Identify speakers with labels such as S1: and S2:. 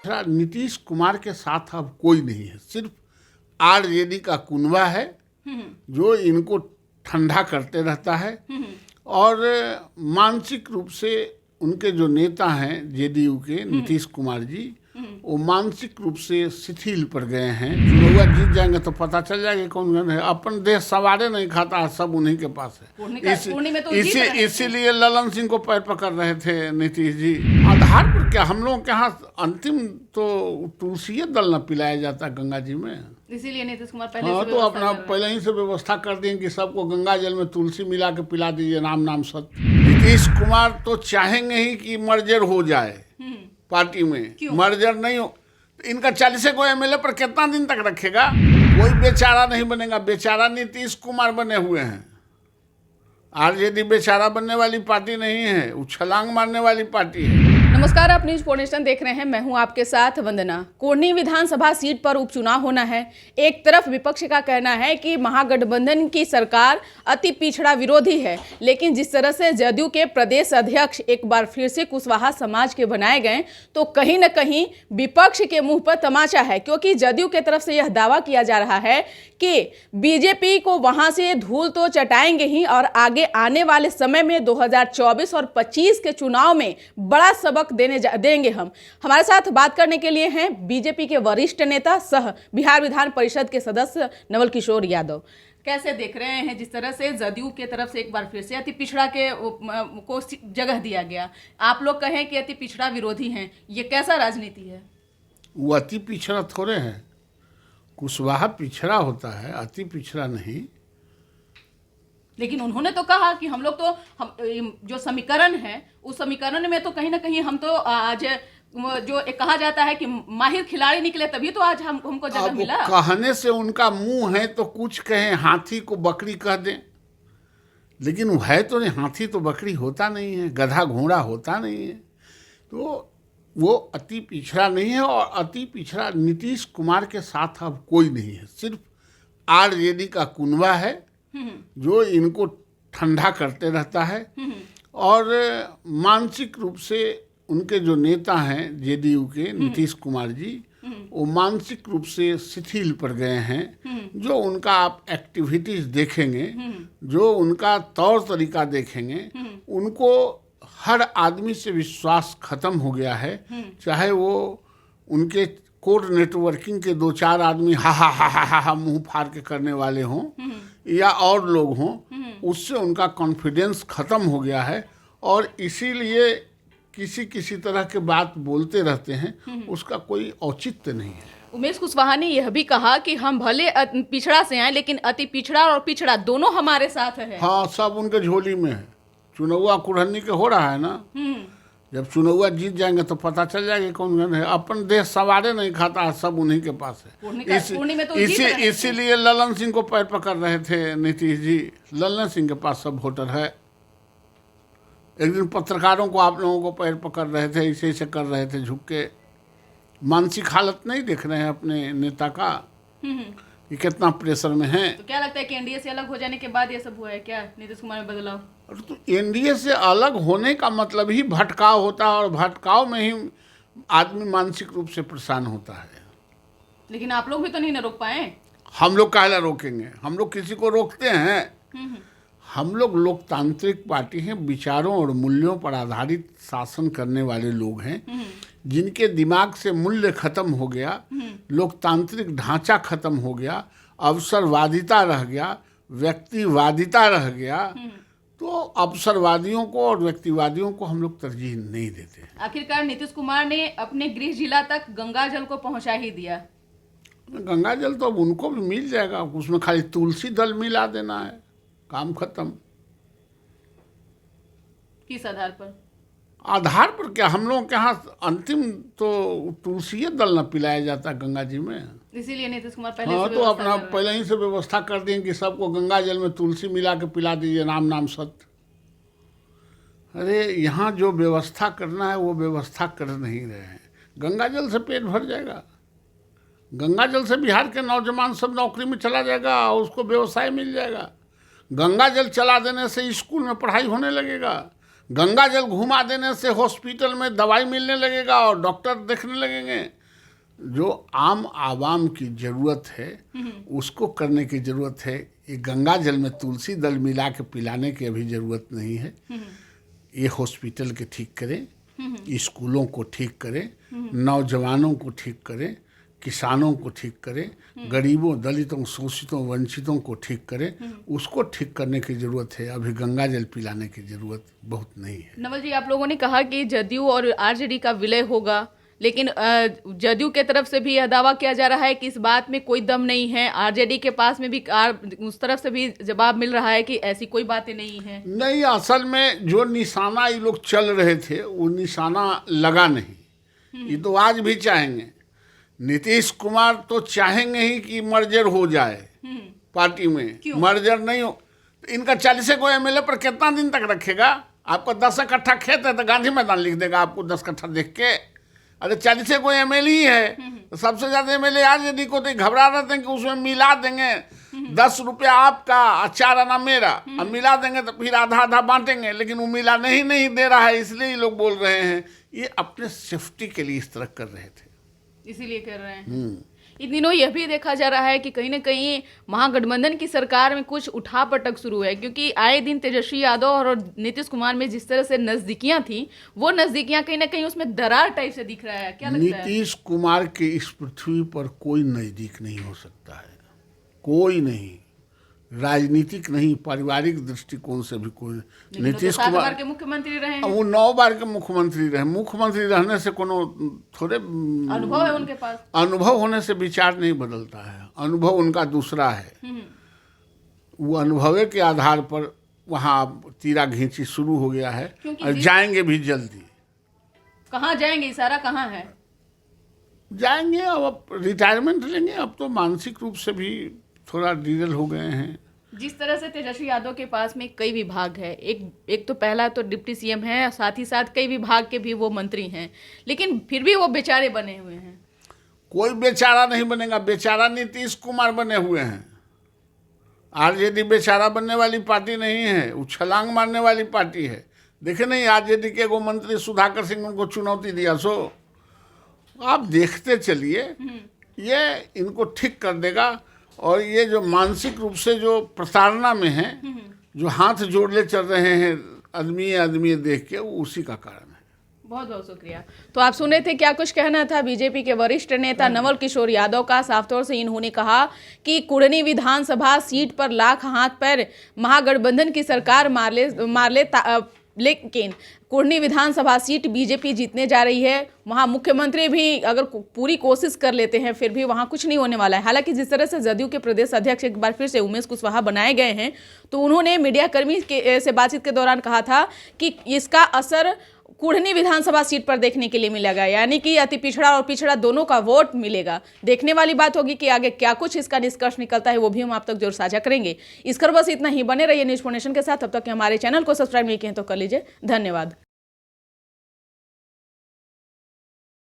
S1: नीतीश कुमार के साथ अब कोई नहीं है, सिर्फ आरजेडी का कुनबा है जो इनको ठंडा करते रहता है। और मानसिक रूप से उनके जो नेता हैं जेडीयू के नीतीश कुमार जी, वो मानसिक रूप से शिथिल पड़ गए हैं। चुनाव जीत जाएंगे तो पता चल जाएगा कौन है। अपन देश सवारे नहीं खाता है, सब उन्हीं के पास है। इसीलिए ललन सिंह को पैर पकड़ रहे थे नीतीश जी। आधार पर क्या हम लोग के यहाँ अंतिम तो तुलसी दल न पिलाया जाता गंगा जी में,
S2: इसीलिए नीतीश कुमार पहले
S1: हाँ तो अपना पहले ही से व्यवस्था कर दें कि सबको गंगा जल में तुलसी मिला के पिला दीजिए, नाम नाम सत्य। नीतीश कुमार तो चाहेंगे ही कि मर्जर हो जाए पार्टी में। मर्जर नहीं हो, इनका 40 को एमएलए पर कितना दिन तक रखेगा? कोई बेचारा नहीं बनेगा। बेचारा नीतीश कुमार बने हुए हैं। आरजेडी बेचारा बनने वाली पार्टी नहीं है, वो छलांग मारने वाली पार्टी है।
S2: नमस्कार, आप न्यूज फोर्नेशन देख रहे हैं। मैं हूं आपके साथ वंदना। कोढ़नी विधानसभा सीट पर उपचुनाव होना है। एक तरफ विपक्ष का कहना है कि महागठबंधन की सरकार अति पिछड़ा विरोधी है, लेकिन जिस तरह से जदयू के प्रदेश अध्यक्ष एक बार फिर से कुशवाहा समाज के बनाए गए, तो कहीं न कहीं विपक्ष के मुंह पर तमाचा है, क्योंकि जदयू के तरफ से यह दावा किया जा रहा है कि बीजेपी को वहां से धूल तो चटाएंगे ही, और आगे आने वाले समय में 2024 और 25 के चुनाव में बड़ा सबक देंगे हम। हमारे साथ बात करने के लिए हैं बीजेपी के वरिष्ठ नेता सह बिहार विधान परिषद के सदस्य नवल किशोर यादव। कैसे देख रहे हैं जिस तरह से जदयू के तरफ से एक बार फिर से अति पिछड़ा को जगह दिया गया, आप लोग कहें कि अति पिछड़ा विरोधी हैं, ये कैसा राजनीति है?
S1: वो अति पिछड़ा थोड़े हैं, कुशवाहा पिछड़ा होता है, अति पिछड़ा नहीं।
S2: लेकिन उन्होंने तो कहा कि हम लोग तो जो समीकरण है उस समीकरण में तो कहीं ना कहीं हम तो आज जो एक कहा जाता है कि माहिर खिलाड़ी निकले, तभी तो आज हमको जगह मिला।
S1: कहने से उनका मुंह है तो कुछ कहें, हाथी को बकरी कह दें, लेकिन वो है तो नहीं। हाथी तो बकरी होता नहीं है, गधा घोड़ा होता नहीं है। तो वो अति पिछड़ा नहीं है, और अति पिछड़ा नीतीश कुमार के साथ अब कोई नहीं है, सिर्फ आरजेडी का कुनबा है जो इनको ठंडा करते रहता है। और मानसिक रूप से उनके जो नेता हैं जेडीयू के नीतीश कुमार जी, वो मानसिक रूप से शिथिल पड़ गए हैं। जो उनका आप एक्टिविटीज देखेंगे, जो उनका तौर तरीका देखेंगे, उनको हर आदमी से विश्वास खत्म हो गया है। चाहे वो उनके कोर नेटवर्किंग के 2-4 आदमी हा मुंह फाड़ के करने वाले हों या और लोग हों, उससे उनका कॉन्फिडेंस खत्म हो गया है। और इसीलिए किसी तरह के बात बोलते रहते हैं, उसका कोई औचित्य नहीं है।
S2: उमेश कुशवाहा ने यह भी कहा कि हम भले पिछड़ा से आए, लेकिन अति पिछड़ा और पिछड़ा दोनों हमारे साथ है।
S1: हाँ, सब उनके झोली में है। चुनाव कुढ़नी के हो रहा है ना, जब चुनाव जीत जाएंगे तो पता चल जाएगा कौन है। अपन देश सवारे नहीं खाता है, सब उन्हीं के पास है। इसीलिए ललन सिंह को पैर पकड़ रहे थे नीतीश जी। ललन सिंह के पास सब वोटर है। एक दिन पत्रकारों को आप लोगों को पैर पकड़ रहे थे, ऐसे कर रहे थे झुक के। मानसिक हालत नहीं देख रहे हैं अपने नेता का कि कितना प्रेशर में है।
S2: तो क्या लगता है कि एनडीए से अलग हो जाने के बाद ये सब हुआ है क्या, नीतीश कुमार में बदलाव?
S1: तो एनडीए से अलग होने का मतलब ही भटकाव होता है, और भटकाव में ही आदमी मानसिक रूप से परेशान होता है।
S2: लेकिन आप लोग भी तो नहीं ना रोक पाए।
S1: हम लोग काहे रोकेंगे? हम लोग किसी को रोकते हैं? हम लोग लोकतांत्रिक पार्टी हैं, विचारों और मूल्यों पर आधारित शासन करने वाले लोग हैं, जिनके दिमाग से मूल्य खत्म हो गया, लोकतांत्रिक ढांचा खत्म हो गया, अवसरवादिता रह गया, व्यक्तिवादिता रह गया। तो अवसरवादियों को और व्यक्तिवादियों को हम लोग तरजीह नहीं देते।
S2: आखिरकार नीतीश कुमार ने अपने गृह जिला तक गंगा जल को पहुंचा ही दिया।
S1: गंगा जल तो अब उनको भी मिल जाएगा, उसमें खाली तुलसी दल मिला देना है, काम खत्म।
S2: किस आधार पर?
S1: आधार पर क्या, हम लोग के यहाँ अंतिम तो तुलसी दल न पिलाया जाता गंगा जी में,
S2: इसीलिए नीतीश कुमार पहले
S1: हाँ तो अपना पहले ही से व्यवस्था कर दें कि सबको गंगा जल में तुलसी मिला के पिला दीजिए, नाम नाम सत्य। अरे यहाँ जो व्यवस्था करना है वो व्यवस्था कर नहीं रहे हैं। गंगा जल से पेट भर जाएगा, गंगा जल से बिहार के नौजवान सब नौकरी में चला जाएगा, और उसको व्यवसाय मिल जाएगा। गंगा जल चला देने से स्कूल में पढ़ाई होने लगेगा, गंगा जल घुमा देने से हॉस्पिटल में दवाई मिलने लगेगा और डॉक्टर देखने लगेंगे। जो आम आवाम की जरूरत है उसको करने की जरूरत है। ये गंगा जल में तुलसी दल मिला के पिलाने की अभी जरूरत नहीं है। ये हॉस्पिटल के ठीक करें, स्कूलों को ठीक करें, नौजवानों को ठीक करें, किसानों को ठीक करें, गरीबों, दलितों, शोषितों, वंचितों को ठीक करें। उसको ठीक करने की जरूरत है, अभी गंगा जल पिलाने की जरूरत बहुत नहीं है।
S2: नवल जी, आप लोगों ने कहा कि जदयू और आरजेडी का विलय होगा, लेकिन जदयू के तरफ से भी यह दावा किया जा रहा है कि इस बात में कोई दम नहीं है। आरजेडी के पास में भी उस तरफ से भी जवाब मिल रहा है कि ऐसी कोई बातें नहीं है।
S1: नहीं, असल में जो निशाना ये लोग चल रहे थे वो निशाना लगा नहीं। ये तो आज भी चाहेंगे। नीतीश कुमार तो चाहेंगे ही कि मर्जर हो जाए पार्टी में। मर्जर नहीं हो तो इनका 40 को एमएलए पर कितना दिन तक रखेगा? आपका 10 कट्ठा खेत है तो गांधी मैदान लिख देगा आपको 10 कट्ठा देख के। अरे 40 को एमएलए ही है तो सबसे ज्यादा एमएलए आरजेडी को, तो घबरा रहे थे कि उसमें मिला देंगे 10 रुपया आपका और 4 आना मेरा, अब मिला देंगे तो फिर आधा आधा बांटेंगे। लेकिन वो मिला नहीं दे रहा है, इसलिए ये लोग बोल रहे हैं। ये अपने सेफ्टी के लिए इस तरह कर रहे थे,
S2: इसीलिए कर रहे हैं। इन दिनों यह भी देखा जा रहा है कि कहीं ना कहीं महागठबंधन की सरकार में कुछ उठापटक शुरू है, क्योंकि आए दिन तेजस्वी यादव और नीतीश कुमार में जिस तरह से नजदीकियां थी, वो नजदीकियां कहीं ना कहीं उसमें दरार टाइप से दिख रहा है। क्या लगता है?
S1: नीतीश कुमार के इस पृथ्वी पर कोई नजदीक नहीं हो सकता है, कोई नहीं। राजनीतिक नहीं, पारिवारिक दृष्टिकोण से भी कोई। नीतीश कुमार
S2: के मुख्यमंत्री रहे हैं,
S1: वो 9 बार के मुख्यमंत्री रहे। मुख्यमंत्री रहने से कोनो थोड़े
S2: अनुभव है उनके पास।
S1: अनुभव होने से विचार नहीं बदलता है, अनुभव उनका दूसरा है। वो अनुभव के आधार पर वहाँ तीरा घींची शुरू हो गया है और जाएंगे भी जल्दी।
S2: कहाँ जाएंगे? इशारा कहाँ है?
S1: जाएंगे, अब रिटायरमेंट लेंगे। अब तो मानसिक रूप से भी थोड़ा डीजल हो गए हैं।
S2: जिस तरह से तेजस्वी यादव के पास में कई विभाग है, एक तो पहला तो डिप्टी सीएम है, साथ ही साथ कई विभाग के भी वो मंत्री हैं, लेकिन फिर भी वो बेचारे बने हुए हैं।
S1: कोई बेचारा नहीं बनेगा, बेचारा नीतीश कुमार बने हुए हैं। आरजेडी बेचारा बनने वाली पार्टी नहीं है, वो छलांग मारने वाली पार्टी है। देखे नहीं, आरजेडी के एगो मंत्री सुधाकर सिंह उनको चुनौती दिया। सो आप देखते चलिए, ये इनको ठीक कर देगा। और ये जो मानसिक रूप से जो प्रताड़ना में है, जो हाथ जोड़ले चल रहे हैं आदमी देख के, वो उसी का कारण है।
S2: बहुत बहुत शुक्रिया। तो आप सुने थे क्या कुछ कहना था बीजेपी के वरिष्ठ नेता नवल किशोर यादव का। साफ तौर से इन्होंने कहा कि कुढ़नी विधानसभा सीट पर लाख हाथ पर महागठबंधन की सरकार मार ले लेकिन कुढ़नी विधानसभा सीट बीजेपी जीतने जा रही है। वहां मुख्यमंत्री भी अगर पूरी कोशिश कर लेते हैं फिर भी वहां कुछ नहीं होने वाला है। हालांकि जिस तरह से जदयू के प्रदेश अध्यक्ष एक बार फिर से उमेश कुशवाहा बनाए गए हैं, तो उन्होंने मीडिया कर्मी से बातचीत के दौरान कहा था कि इसका असर कुढ़नी विधानसभा सीट पर देखने के लिए मिलेगा, यानी कि अति पिछड़ा और पिछड़ा दोनों का वोट मिलेगा। देखने वाली बात होगी कि आगे क्या कुछ इसका निष्कर्ष निकलता है, वो भी हम आप तक जरूर साझा करेंगे। इस खबर बस इतना ही। बने रहिए न्यूज़4नेशन के साथ। तब तक हमारे चैनल को सब्सक्राइब नहीं किए तो कर लीजिए। धन्यवाद।